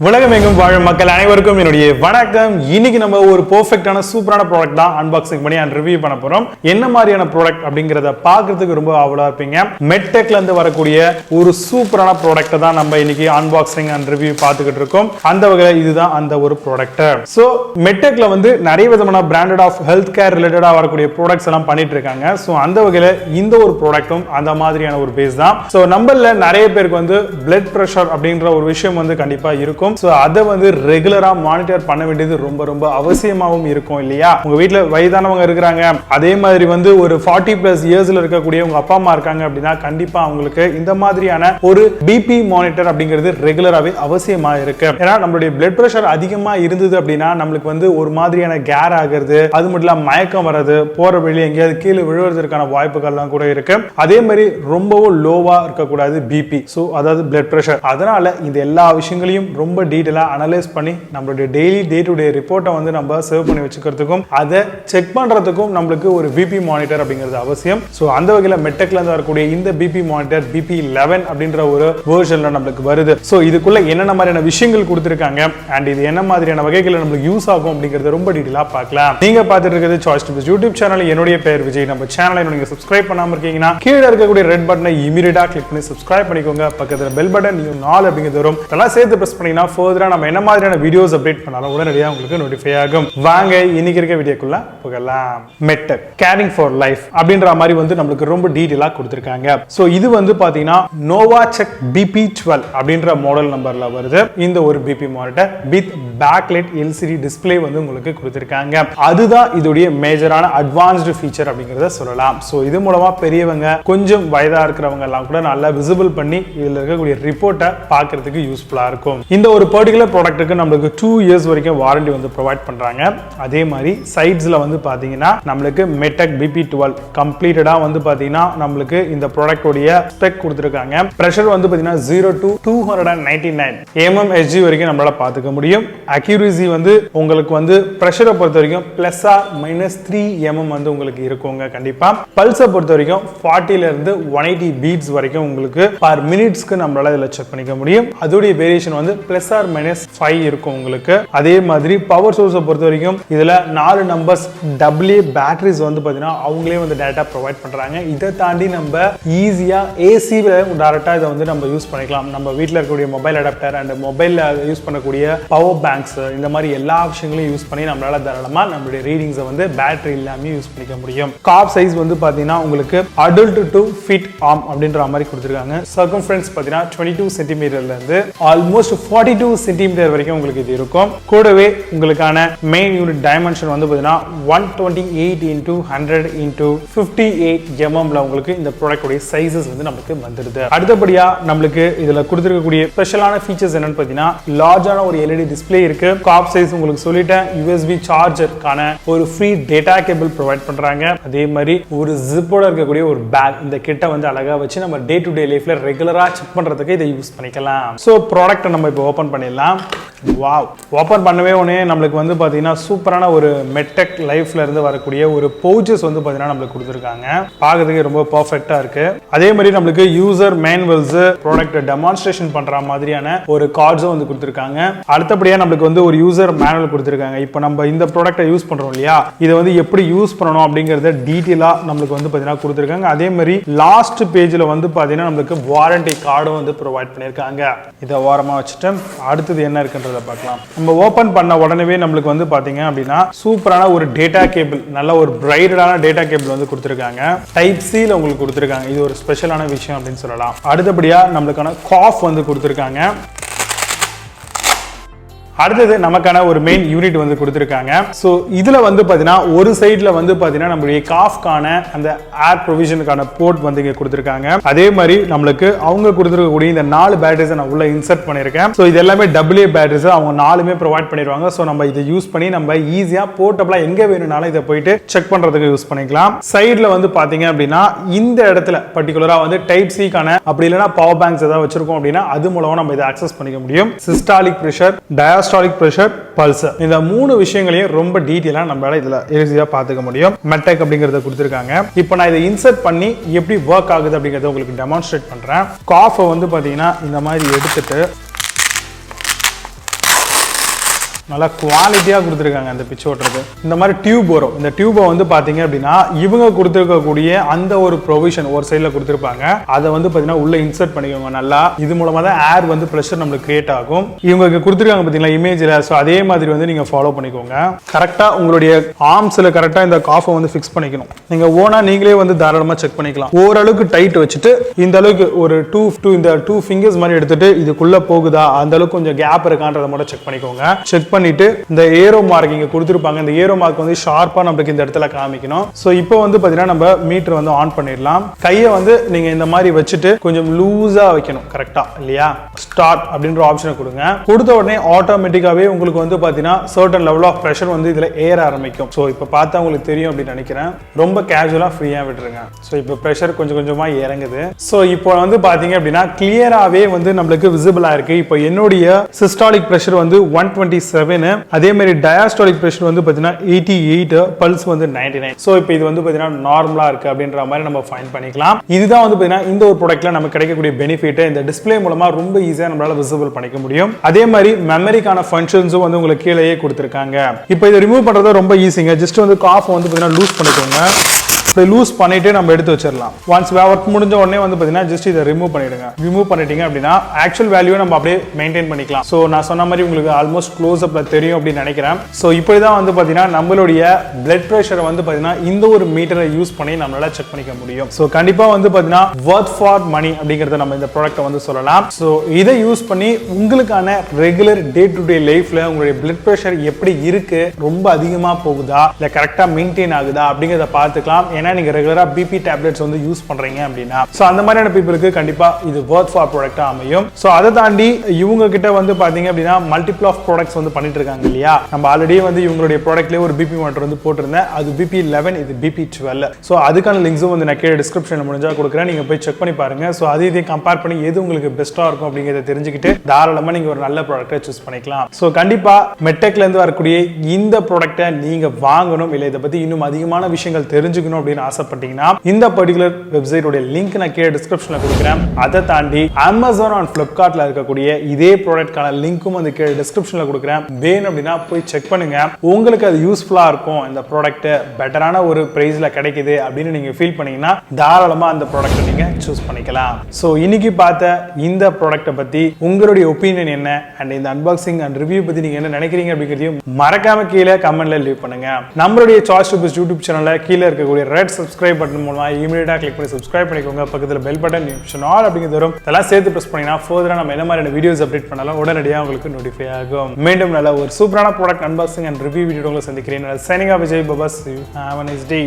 உலகமெங்கும் வாழும் மக்கள் அனைவருக்கும் என்னுடைய வணக்கம். இன்னைக்கு நம்ம ஒரு பெர்ஃபெக்ட்டான சூப்பரான ப்ராடக்ட் தான் அன்பாக்சிங் பண்ணி அண்ட் ரிவ்யூ பண்ண போறோம். என்ன மாதிரியான ப்ராடக்ட் அப்படிங்கறத பார்க்கிறதுக்கு ரொம்ப ஆவலா இருப்பீங்க. மெட்டெக்ல இருந்து வரக்கூடிய ஒரு சூப்பரான ப்ராடக்ட் தான் நம்ம இன்னைக்கு அன்பாக்சிங் அண்ட் ரிவ்யூ பார்த்துக்கிட்டு இருக்கோம். அந்த வகையில் இதுதான் அந்த ஒரு ப்ராடக்ட். ஸோ மெட்டெக்ல வந்து நிறைய விதமான பிராண்டட் ஆஃப் ஹெல்த் கேர் ரிலேட்டடா வரக்கூடிய ப்ராடக்ட்ஸ் எல்லாம் பண்ணிட்டு இருக்காங்க. ஸோ அந்த வகையில் இந்த ஒரு ப்ராடக்ட்டும் அந்த மாதிரியான ஒரு பேஸ் தான். ஸோ நம்மள நிறைய பேருக்கு வந்து பிளட் பிரஷர் அப்படின்ற ஒரு விஷயம் வந்து கண்டிப்பா இருக்கும். சோ அத வந்து ரெகுலரா மானிட்டர் பண்ண வேண்டியது ரொம்ப ரொம்ப அவசியமாவும் இருக்கும் இல்லையா? உங்க வீட்ல வயதானவங்க இருக்காங்க, அதே மாதிரி வந்து ஒரு 40+ இயர்ஸ்ல இருக்கக்கூடிய உங்க அப்பா அம்மா இருக்காங்க அப்படின்னா கண்டிப்பா அவங்களுக்கு இந்த மாதிரியான ஒரு BP மானிட்டர் அப்படிங்கிறது ரெகுலராவே அவசியமா இருக்கு. ஏன்னா நம்மளுடைய பிளட் பிரஷர் அதிகமா இருந்தது அப்படின்னா நம்மளுக்கு வந்து ஒரு மாதிரியான கேர் ஆகிறது, அது மட்டும் இல்லாம மயக்கம் வர்றது, போற வழி எங்கேயாவது கீழே விழுவதற்கான வாய்ப்புகள்லாம் கூட இருக்கு. அதே மாதிரி ரொம்பவும் லோவா இருக்கக்கூடாது BP, சோ அதாவது பிளட் பிரஷர். அதனால இந்த எல்லா விஷயங்களையும் ரொம்ப டீடைலா அனலைஸ் பண்ணி நம்மளுடைய டெய்லி டே டு டே ரிப்போர்ட்டை வந்து நம்ம சேவ் பண்ணி வச்சுக்கிறதுக்கும் அதை செக் பண்றதுக்கும் நம்மளுக்கு ஒரு BP மானிட்டர் அப்படிங்கிறது அவசியம். ஸோ அந்த வகையில் மெட்டெக்ல இருந்து வரக்கூடிய இந்த BP மானிட்டர் BP-11 அப்படின்ற ஒரு வெர்ஷன்ல நம்மளுக்கு வருது. ஸோ இதுக்குள்ள என்னென்ன மாதிரியான விஷயங்கள் கொடுத்துருக்காங்க அண்ட் இது என்ன மாதிரியான வகைகளில் நம்மளுக்கு யூஸ் ஆகும் அப்படிங்கிறது ரொம்ப டீடைலா பார்க்கலாம். நீங்க பார்த்துட்டு இருக்கிறது சாய்ஸ் டிப்ஸ் யூடியூப் சேனல். என்னுடைய பேர் விஜய். நம்ம சேனலை நீங்க சப்ஸ்கிரைப் பண்ணாம இருக்கீங்கன்னா கீழே இருக்கக்கூடிய ரெட் பட்டனை இமீடியட்டா கிளிக் பண்ணி சப்ஸ்கிரைப் பண்ணிக்கோங்க. பக்கத்துல பெல் பட்டன் நால் அப்படிங்கிறது வரும், அதெல்லாம் சேர்த்து பிரஸ் பண்ணீங்கன்னா ஃபர்தரா நம்ம என்ன மாதிரியான வீடியோஸ் அப்டேட் பண்ணாலும் உடனடியாக உங்களுக்கு நோட்டிஃபை ஆகும். வாங்க இன்னைக்கு இருக்க வீடியோக்குள்ள போகலாம். மெட்டெக் கேரிங் ஃபார் லைஃப் அப்படின்ற மாதிரி வந்து நம்மளுக்கு ரொம்ப டீடைலா கொடுத்திருக்காங்க. சோ இது வந்து பாத்தீங்கன்னா நோவாசெக் BP-12 அப்படின்ற மாடல் நம்பர்ல வருது. இந்த ஒரு BP monitor with backlight LCD display வந்து உங்களுக்கு கொடுத்திருக்காங்க. அதுதான் இதோடைய மேஜரான அட்வான்ஸ்டு ஃபீச்சர் அப்படிங்கறத சொல்லலாம். சோ இது மூலமா பெரியவங்க கொஞ்சம் வயதா இருக்கிறவங்க எல்லாம் கூட நல்லா விசிபிள் பண்ணி இதுல இருக்கக்கூடிய ரிப்போர்ட்டை பார்க்கிறதுக்கு யூஸ்ஃபுல்லா இருக்கும். இந்த ஒரு பர்டிகுலர் ப்ராடக்ட்டுக்கு நம்மளுக்கு 2 இயர்ஸ் வரைக்கும் வாரண்டி வந்து ப்ரொவைட் பண்றாங்க. அதே மாதிரி சைட்ஸ்ல வந்து பாத்தீங்கன்னா நம்மளுக்கு மெட்டெக் BP-12 கம்ப்ளீட்டடா வந்து பாத்தீங்கன்னா நம்மளுக்கு இந்த ப்ராடக்ட்டோட ஸ்பெக் கொடுத்திருக்காங்க. பிரஷர் வந்து பாத்தீங்கன்னா 0 to 299 mmHg வரைக்கும் நம்மளால பாத்துக்க முடியும். அக்யூரசி வந்து உங்களுக்கு வந்து பிரஷரை பொறுத்த வரைக்கும் +3 mm வந்து உங்களுக்கு இருக்குங்க. கண்டிப்பா பல்ஸை பொறுத்த வரைக்கும் 40 ல இருந்து 180 பீட்ஸ் வரைக்கும் உங்களுக்கு பர் மினிட்ஸ்க்கு நம்மளால இதுல செக் பண்ணிக்க முடியும். அதோடைய வேரியேஷன் வந்து +5 இருக்கும் உங்களுக்கு. அதே மாதிரி பவர் சோர்ஸை பொறுத்த வரைக்கும் இதுல 4 நம்பர்ஸ் AA பேட்டரிஸ் வந்து பாத்தீங்கன்னா அவங்களே வந்து டேட்டா ப்ரொவைட் பண்றாங்க. இதை தாண்டி நம்ம ஈஸியா AC டைரக்டா இதை வந்து நம்ம யூஸ் பண்ணிக்கலாம். நம்ம வீட்டில் இருக்கக்கூடிய மொபைல் அடாப்டர் அண்ட் மொபைல்ல யூஸ் பண்ணக்கூடிய பவர் பேங்க்ஸ் இந்த மாதிரி எல்லா விஷயங்களையும் யூஸ் பண்ணி நம்மளால தாராளமா நம்மளுடைய ரீடிங்ஸை வந்து பேட்டரி இல்லாம யூஸ் பண்ணிக்க முடியும். காப் சைஸ் வந்து பாத்தீங்கன்னா உங்களுக்கு அடல்ட் டு ஃபிட் ஆர்ம் அப்படின்ற மாதிரி கொடுத்திருக்காங்க. சர்க்கம்ஃபரன்ஸ் பாத்தீங்கன்னா 22 சென்டிமீட்டர்ல இருந்து ஆல்மோஸ்ட் 42 சென்டிமீட்டர் வரைக்கும் உங்களுக்கு இது இருக்கும். கூடவே உங்களுக்கான மெயின் யூனிட் டைமென்ஷன் வந்து பாத்தீங்கன்னா 128 × 100 × 58 mm உங்களுக்கு இந்த ப்ராடக்ட் உடைய சைஸஸ் வந்து நமக்கு வந்துருது. அடுத்தபடியா நம்மளுக்கு இதுல கொடுத்திருக்கக்கூடிய ஸ்பெஷலான ஃபீச்சர்ஸ் என்னன்னு பாத்தீங்கன்னா லார்ஜான ஒரு LED டிஸ்ப்ளே இருக்கு. காப் சைஸ் உங்களுக்கு சொல்லிட்டேன். USB சார்ஜருக்கான ஒரு ஃப்ரீ டேட்டா கேபிள் ப்ரொவைட் பண்றாங்க. அதே மாதிரி ஒரு ஜிப்போட இருக்கக்கூடிய ஒரு பேக் இந்த கிட்ட வந்து அழகா வச்சு நம்ம டே டு டே லைஃப்ல ரெகுலரா செக் பண்றதுக்கு இதை யூஸ் பண்ணிக்கலாம். சோ ப்ராடக்ட் நம்ம இப்போ ஓபன் பண்ணிடலாம். வாவ், ஓபன் பண்ணவே உடனே நம்மளுக்கு வந்து பாத்தீங்கன்னா சூப்பரான ஒரு மெட்டெக் லைஃப்ல இருந்து வரக்கூடிய ஒரு பவுச்சஸ் வந்து பாத்தீங்கன்னா நம்மளுக்கு கொடுத்திருக்காங்க. பார்க்கிறதுக்கு ரொம்ப பெர்ஃபெக்ட்டா இருக்கு. அதே மாதிரி நம்மளுக்கு யூசர் மேனுவல்ஸ், ப்ராடக்ட் டெமான்ஸ்ட்ரேஷன் பண்ற மாதிரியான ஒரு கார்ட்ஸும் வந்து கொடுத்திருக்காங்க. அடுத்தபடியா நம்மளுக்கு வந்து ஒரு யூசர் மேனுவல் கொடுத்திருக்காங்க. இப்போ நம்ம இந்த ப்ராடக்ட்டை யூஸ் பண்றோம் இல்லையா, இதை வந்து எப்படி யூஸ் பண்ணணும் அப்படிங்கறத டீடைலா நம்மளுக்கு வந்து பாத்தீங்கன்னா கொடுத்திருக்காங்க. அதே மாதிரி லாஸ்ட் பேஜ்ல வந்து பாத்தீங்கன்னா நம்மளுக்கு வாரண்டி கார்டும் வந்து ப்ரொவைட் பண்ணிருக்காங்க. இதை ஓரமா வச்சுட்டு அடுத்தது என்ன இருக்குன்றத பார்க்கலாம். நம்ம ஓபன் பண்ண உடனே நம்மளுக்கு வந்து பாத்தீங்க அப்படின்னா சூப்பரான ஒரு டேட்டா கேபிள், நல்ல ஒரு பிரைடடான டேட்டா கேபிள் வந்து கொடுத்திருக்காங்க. டைப் C ல உங்களுக்கு கொடுத்திருக்காங்க. இது ஒரு ஸ்பெஷலான விஷயம் அப்படின்னு சொல்லலாம். அடுத்தபடியா நம்மளுக்கான காஃப் வந்து கொடுத்திருக்காங்க. அடுத்தது நமக்கான ஒரு மெயின் யூனிட் வந்து கொடுத்திருக்காங்க. சோ இதுல வந்து பாத்தீங்கன்னா ஒரு சைடுல வந்து பாத்தீங்கன்னா நம்மளுடைய காஃப்கான அந்த ஏர் ப்ரொவிஷனுக்கான போர்ட் வந்து இங்க கொடுத்திருக்காங்க. அதே மாதிரி நம்மளுக்கு அவங்க கொடுத்திருக்கக்கூடிய இந்த 4 பேட்டரிஸ் நான் உள்ள இன்சர்ட் பண்ணிருக்கேன். சோ இது எல்லாமே AA பேட்டரிஸ் அவங்க 4மே ப்ரொவைட் பண்ணிடுவாங்க. சோ நம்ம இதை யூஸ் பண்ணி நம்ம ஈஸியா போர்ட்டபிளா எங்க வேணும்னாலும் இதை போயிட்டு செக் பண்றதுக்கு யூஸ் பண்ணிக்கலாம். சைடுல வந்து பாத்தீங்க அப்படின்னா இந்த இடத்துல பர்டிகுலரா வந்து டைப் C கான அப்படி இல்லைன்னா பவர் பேங்க்ஸ் ஏதாவது வச்சிருக்கோம் அப்படின்னா அது மூலமா நம்ம இதை ஆக்சஸ் பண்ணிக்க முடியும். Systolic pressure, diastolic pressure, pulse, இந்த 3 விஷயங்களையும் ரொம்ப டீடைலா நம்மளால இதுல ஈஸியா பாத்துக்க முடியும். மெட்டெக் அப்படிங்கறத கொடுத்திருக்காங்க. இப்போ நான் இதை இன்சர்ட் பண்ணி எப்படி வர்க் ஆகுது அப்படிங்கறத உங்களுக்கு டெமான்ஸ்ட்ரேட் பண்றேன். காஃபை வந்து பாத்தீங்கன்னா இந்த மாதிரி எடுத்துட்டு நல்லா குவாலிட்டியாக கொடுத்துருக்காங்க அந்த பிச் ஓட்டுறது. இந்த மாதிரி டியூப் வரும். இந்த டியூபை வந்து பார்த்தீங்க அப்படின்னா இவங்க கொடுத்துருக்கக்கூடிய அந்த ஒரு ப்ரொவிஷன் ஒரு சைடில் கொடுத்துருப்பாங்க. அதை வந்து பார்த்தீங்கன்னா உள்ள இன்சர்ட் பண்ணிக்கோங்க நல்லா. இது மூலமாக தான் ஏர் வந்து ப்ரெஷர் நம்மளுக்கு கிரியேட் ஆகும். இவங்க கொடுத்துருக்காங்க பார்த்தீங்களா இமேஜில். ஸோ அதே மாதிரி வந்து நீங்கள் ஃபாலோ பண்ணிக்கோங்க. கரெக்டாக உங்களுடைய ஆர்ம்ஸில் கரெக்டாக இந்த காஃபை வந்து ஃபிக்ஸ் பண்ணிக்கணும். நீங்கள் ஓனா நீங்களே வந்து தாராளமாக செக் பண்ணிக்கலாம். ஓரளவுக்கு டைட் வச்சுட்டு இந்த அளவுக்கு ஒரு இந்த 2 ஃபிங்கர்ஸ் மாதிரி எடுத்துட்டு இதுக்குள்ள போகுதா அந்த அளவுக்கு கொஞ்சம் கேப் இருக்கான்றதை மட்டும் செக் பண்ணிக்கோங்க. செக் பண்ணிட்டு இந்த ஏரோ மார்க் இங்க கொடுத்திருப்பாங்க. இந்த ஏரோ மார்க் வந்து ஷார்ப்பா நமக்கு இந்த இடத்துல காமிக்கணும். சோ இப்போ வந்து பாத்தீங்கன்னா நம்ம மீட்டர் வந்து ஆன் பண்ணிடலாம். கையை வந்து நீங்க இந்த மாதிரி வச்சுட்டு கொஞ்சம் லூஸா வைக்கணும். கரெக்டா இல்லையா? ஸ்டார்ட் அப்படின்ற ஆப்ஷனை கொடுங்க. கொடுத்த உடனே ஆட்டோமேட்டிக்காவே உங்களுக்கு வந்து பாத்தீங்கன்னா சர்டன் லெவல் ஆஃப் பிரஷர் வந்து இதுல ஏற ஆரம்பிக்கும். சோ இப்போ பார்த்தா உங்களுக்கு தெரியும் அப்படின்னு நினைக்கிறேன். ரொம்ப கேஷுவலா ஃப்ரீயா விட்டுருங்க. சோ இப்போ பிரஷர் கொஞ்சம் கொஞ்சமா இறங்குது. சோ இப்போ வந்து பாத்தீங்க அப்படின்னா கிளியராவே வந்து நம்மளுக்கு விசிபிளா இருக்கு. இப்போ என்னுடைய சிஸ்டாலிக் பிரஷர் வந்து 127, அதே மாதிரி டயாஸ்டாலிக் பிரஷர் வந்து பாத்தீங்கன்னா 88, பல்ஸ் வந்து 99. சோ இப்போ இது வந்து பாத்தீங்கன்னா நார்மலா இருக்கு அப்படின்ற மாதிரி நம்ம ஃபைண்ட் பண்ணிக்கலாம். இதுதான் வந்து பாத்தீங்கன்னா இந்த ஒரு ப்ராடக்ட்ல நமக்கு கிடைக்கக்கூடிய பெனிஃபிட். இந்த டிஸ்ப்ளே மூலமா ரொம்ப ஈஸியா நம்மளால விசிபிள் பண்ணிக்க முடியும். அதே மாதிரி மெமரிக்கான ஃபங்க்ஷன்ஸும் வந்து உங்களுக்கு கீழேயே கொடுத்திருக்காங்க. இப்போ இதை ரிமூவ் பண்றது ரொம்ப ஈஸிங்க. ஜஸ்ட் வந்து காஃப் வந்து பாத்தீங்கன்னா லூஸ் பண்ணிக்கோங்க. லூஸ் பண்ணிட்டு நம்ம எடுத்து வச்சிடலாம். ஒன்ஸ் ஒர்க் முடிஞ்ச உடனே வந்து பாத்தீங்கன்னா ஜஸ்ட் இதை ரிமூவ் பண்ணிடுங்க. ரிமூவ் பண்ணிட்டீங்க அப்படின்னா ஆக்சுவல் வேல்யூ நம்ம அப்படியே மெயின்டைன் பண்ணிக்கலாம். சோ நான் சொன்ன மாதிரி உங்களுக்கு ஆல்மோஸ்ட் க்ளோஸ் அப்ல தெரியும் அப்படின்னு நினைக்கிறேன். சோ இப்படிதான் வந்து பாத்தீங்கன்னா நம்மளுடைய பிளட் பிரஷரை வந்து பாத்தீங்கன்னா இந்த ஒரு மீட்டரை யூஸ் பண்ணி நம்மளால செக் பண்ணிக்க முடியும். சோ கண்டிப்பா வந்து பாத்தீங்கன்னா வொர்த் ஃபார் மணி அப்படிங்கறத நம்ம இந்த ப்ராடக்ட்டை வந்து சொல்லலாம். சோ இதை யூஸ் பண்ணி உங்களுக்கான ரெகுலர் டே டு டே லைஃப்ல உங்களுடைய பிளட் பிரஷர் எப்படி இருக்கு, ரொம்ப அதிகமா போகுதா இல்ல கரெக்டா மெயின்டைன் ஆகுதா அப்படிங்கறத பார்த்துக்கலாம். ஏன்னா நீங்க ரெகுலரா பிபி டேப்லெட்ஸ் வந்து யூஸ் பண்றீங்க அப்படின்னா சோ அந்த மாதிரியான பீப்புளுக்கு கண்டிப்பா இது வொர்த் ஃபார் ப்ராடக்ட்டா அமையும். சோ அதை தாண்டி இவங்க கிட்ட வந்து பாத்தீங்க அப்படின்னா மல்டிபிள் ஆஃப் ப்ராடக்ட்ஸ் வந்து பண்ணிட்டு இருக்காங்க இல்லையா? நம்ம ஆல்ரெடி வந்து இவங்களுடைய ப்ராடக்ட்லயே ஒரு பிபி மானிட்டர் வந்து போட்டிருந்தேன். அது BP11, இது BP12. சோ அதுக்கான லிங்க்ஸும் வந்து நான் கீழே டிஸ்கிரிப்ஷன்ல முடிஞ்சா கொடுக்குறேன். நீங்க போய் செக் பண்ணி பாருங்க. சோ இதையும் கம்பேர் பண்ணி எது உங்களுக்கு பெஸ்டா இருக்கும் அப்படிங்கறத தெரிஞ்சுக்கிட்டு தாராளமா நீங்க ஒரு நல்ல ப்ராடக்ட்டை சூஸ் பண்ணிக்கலாம். சோ கண்டிப்பா மெட்டெக்ல இருந்து வரக்கூடிய இந்த ப்ராடக்ட்டை நீங்க வாங்கணும் இல்ல இதை பத்தி இன்னும் அதிகமான விஷயங்கள் தெரிஞ்சுக்கணும் அப்படின்னு ஆசைப்பட்டீங்கன்னா இந்த பர்டிகுலர் வெப்சைட்டோட லிங்க் நான் கீழே டிஸ்கிரிப்ஷன்ல கொடுக்குறேன். அதை தாண்டி Amazon and Flipkartல இருக்கக்கூடிய இதே ப்ராடக்ட்கான லிங்க்கும் வந்து கீழே டிஸ்கிரிப்ஷன்ல கொடுக்குறேன். வேணும் அப்படின்னா போய் செக் பண்ணுங்க. உங்களுக்கு அது யூஸ்ஃபுல்லா இருக்கும். இந்த ப்ராடக்ட் பெட்டரான ஒரு பிரைஸ்ல கிடைக்குது அப்படின்னு நீங்க ஃபீல் பண்ணீங்கன்னா தாராளமா அந்த ப்ராடக்ட்டை நீங்க சூஸ் பண்ணிக்கலாம். சோ இன்னைக்கு பார்த்த இந்த ப்ராடக்ட்டை பத்தி உங்களுடைய ஒப்பீனியன் என்ன அண்ட் இந்த அன்பாக்சிங் அண்ட் ரிவ்யூ பத்தி நீங்க என்ன நினைக்கிறீங்க அப்படிங்கிறதையும் மறக்காம கீழே கமெண்ட்ல லீவ் பண்ணுங்க. நம்மளுடைய சாய்ஸ் டு பெஸ்ட் யூடியூப் சேனல்ல கீழே இருக்கக்கூடிய ரெட் சப்ஸ்கிரைப் பட்டன் மூலமா இமிடியேட்டா கிளிக் பண்ணி சப்ஸ்கிரைப் பண்ணிக்கோங்க. பக்கத்துல பெல் பட்டன் ஆப்ஷன் ஆல் அப்படிங்கிறது வரும். இதெல்லாம் சேர்த்து பிரஸ் பண்ணீங்கன்னா ஃபர்தரா நம்ம என்ன மாதிரியான வீடியோஸ் அப்டேட் பண்ணாலும் உடனடியாக உங்களுக்கு நோட்டிஃபை ஆகும். மீண்டும் நல்ல ஒரு சூப்பரான product unboxing and review video உங்களை சந்திக்கிறேன். Signing off Vijay Baba. Have a nice day.